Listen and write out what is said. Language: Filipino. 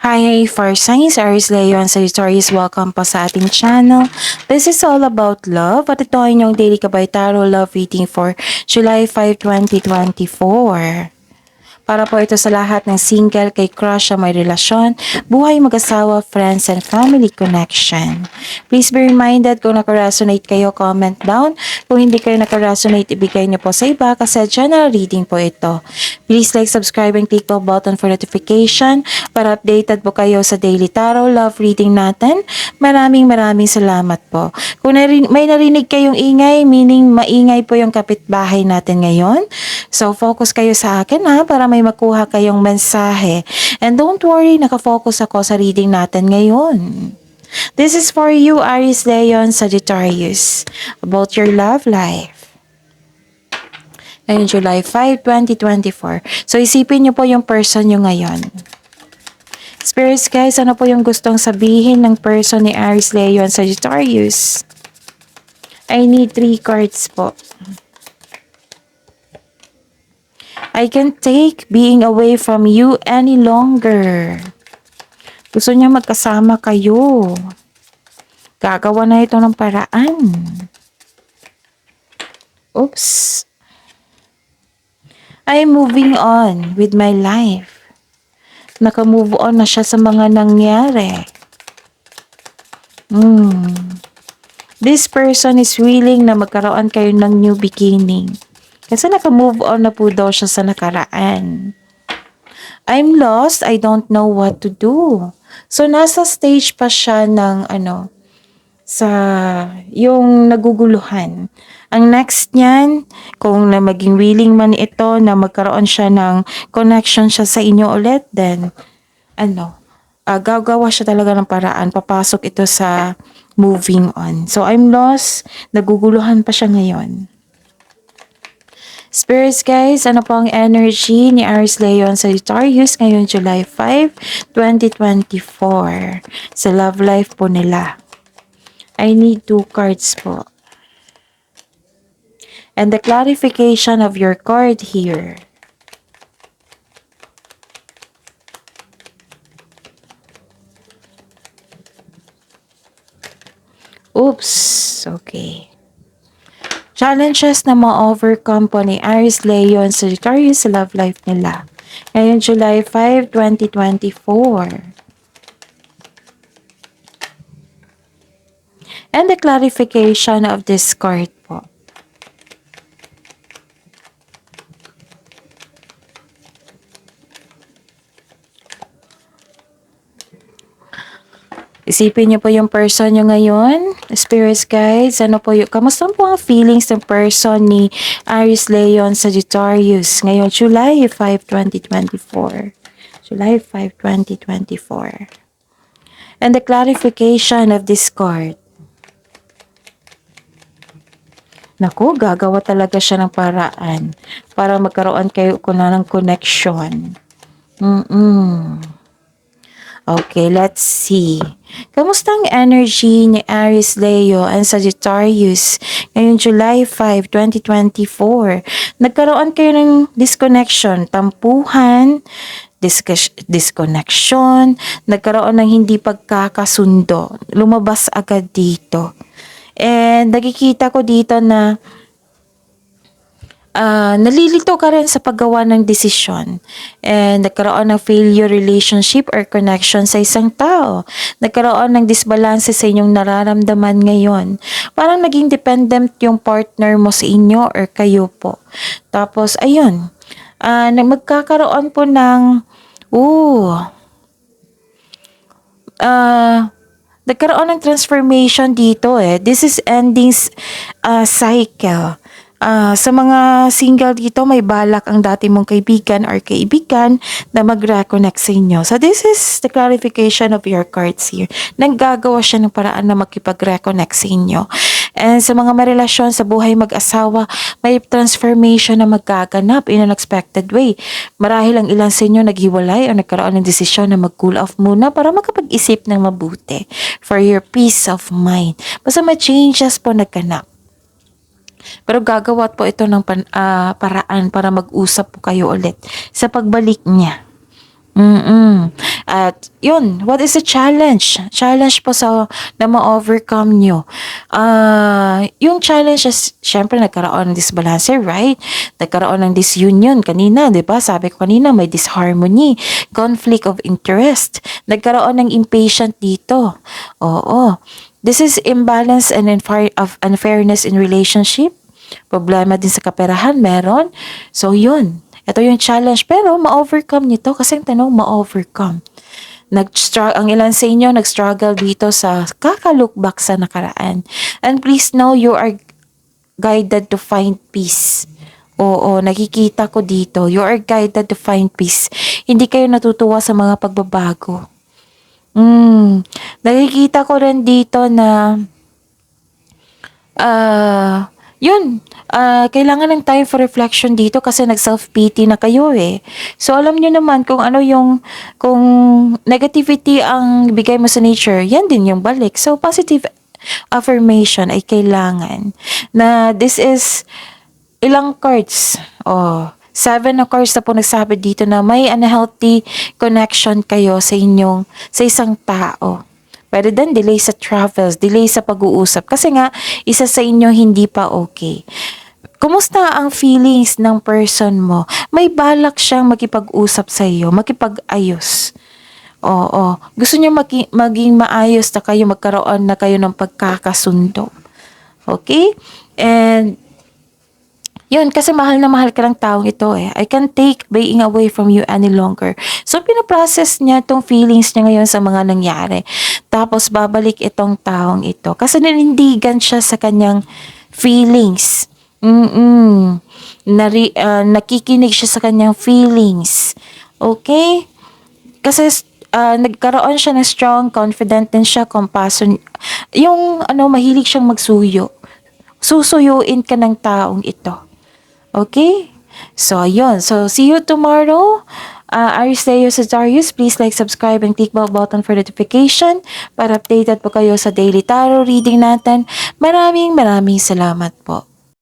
Hi, for Science Aries Leo and Sagittarius, welcome po sa ating channel. This is all about love at ito ay inyong daily kabay tarot love reading for July 5, 2024. Para po ito sa lahat ng single, kay crush o may relasyon, buhay mag-asawa, friends, and family connection. Please be reminded kung nakaresonate kayo, comment down. Kung hindi kayo nakaresonate, ibigay niyo po sa iba kasi general reading po ito. Please like, subscribe, and click the button for notification para updated po kayo sa daily tarot love reading natin. Maraming salamat po. Kung may narinig kayong ingay, meaning maingay po yung kapitbahay natin ngayon. So focus kayo sa akin ha para may makuha kayong mensahe. And don't worry, nakafocus ako sa reading natin ngayon. This is for you, Aries, Leon, Sagittarius, about your love life. Ngayon, July 5, 2024. So, isipin niyo po yung person niyo ngayon. Spirits, guys, ano po yung gustong sabihin ng person ni Aries, Leon, Sagittarius? I need 3 cards po. I can't take being away from you any longer. Gusto niya magkasama kayo. Gagawa na ito ng paraan. Oops. I'm moving on with my life. Naka-move on na siya sa mga nangyari. This person is willing na magkaroon kayo ng new beginning. Kasi naka-move on na po daw siya sa nakaraan. I'm lost, I don't know what to do. So, nasa stage pa siya ng sa yung naguguluhan. Ang next niyan, kung na maging willing man ito na magkaroon siya ng connection siya sa inyo ulit, then gagawa siya talaga ng paraan. Papasok ito sa moving on. So, I'm lost, naguguluhan pa siya ngayon. Spirits, guys, ano po ang energy ni Aries, Leon, Sagittarius ngayon July 5, 2024 sa love life po nila? I need 2 cards po. And the clarification of your card here. Oops, okay. Challenges na ma-overcome po ni Aries, Leo, and Sagittarius sa love life nila. Ngayon, July 5, 2024. And the clarification of this card po. Isipin niyo po yung person niyo ngayon. Spirits, guys, kamusta po ang feelings ng person ni Aries, Leon, Sagittarius ngayon July 5, 2024. July 5, 2024. And the clarification of this card. Naku, gagawa talaga siya ng paraan para magkaroon kayo ng connection. Okay, let's see. Kamusta ang energy ni Aries, Leo, and Sagittarius ngayong July 5, 2024? Nagkaroon kayo ng disconnection, tampuhan, disconnection, nagkaroon ng hindi pagkakasundo. Lumabas agad dito. And nakikita ko dito na nalilito ka rin sa paggawa ng desisyon. And nagkaroon ng failure relationship or connection sa isang tao. Nagkaroon ng disbalance sa inyong nararamdaman ngayon. Parang naging dependent yung partner mo sa inyo or kayo po. Tapos, ayun. Magkakaroon po ng nagkaroon ng transformation dito eh. This is ending cycle. Sa mga single dito, may balak ang dati mong kaibigan or kaibigan na mag-reconnect sa inyo. So, this is the clarification of your cards here. Naggagawa siya ng paraan na makipag-reconnect sa inyo. And sa mga marelasyon sa buhay mag-asawa, may transformation na magaganap in an unexpected way. Marahil ang ilan sa inyo naghiwalay o nagkaroon ng desisyon na mag-cool off muna para makapag-isip ng mabuti for your peace of mind. Basta may changes po nagganap. Pero gagawa po ito ng paraan para mag-usap po kayo ulit sa pagbalik niya. Mm. At yun, what is the challenge? Challenge po sa na ma-overcome nyo. Yung challenge is, syempre nagkaroon ng disbalance, right? Nagkaroon ng disunion kanina, di ba? Sabi ko kanina, may disharmony, conflict of interest. Nagkaroon ng impatient dito. Oo. This is imbalance and of unfairness in relationship. Problema din sa kaperahan, meron. So, yun. Ito yung challenge. Pero, ma-overcome nyo to. Kasi ang tanong, ma-overcome. Ang ilan sa inyo, nag-struggle dito sa kaka-look back sa nakaraan. And please know, you are guided to find peace. Oo, nakikita ko dito. You are guided to find peace. Hindi kayo natutuwa sa mga pagbabago. Nakikita ko rin dito na kailangan ng time for reflection dito kasi nag-self-pity na kayo eh. So, alam nyo naman kung kung negativity ang bigay mo sa nature, yan din yung balik. So, positive affirmation ay kailangan. Na this is ilang cards. 7 na cards na po nagsabi dito na may unhealthy connection kayo sa isang tao. Pwede din delay sa travels, delay sa pag-uusap. Kasi nga, isa sa inyo hindi pa okay. Kumusta ang feelings ng person mo? May balak siyang makipag-usap sa iyo, makipag-ayos. Oo. Gusto niya maging maayos na kayo, magkaroon na kayo ng pagkakasundo. Okay? And yun, kasi mahal na mahal ka ng taong ito eh. I can't take being away from you any longer. So, pinaprocess niya itong feelings niya ngayon sa mga nangyari. Tapos, babalik itong taong ito. Kasi nanindigan siya sa kanyang feelings. Nakikinig siya sa kanyang feelings. Okay? Kasi, nagkaroon siya ng strong, confident din siya, compassion. Mahilig siyang magsuyo. Susuyuin ka ng taong ito. Okay? So, ayun. So, see you tomorrow. Aries Leo Sagittarius, please like, subscribe, and click bell button for notification para updated po kayo sa daily tarot reading natin. Maraming salamat po.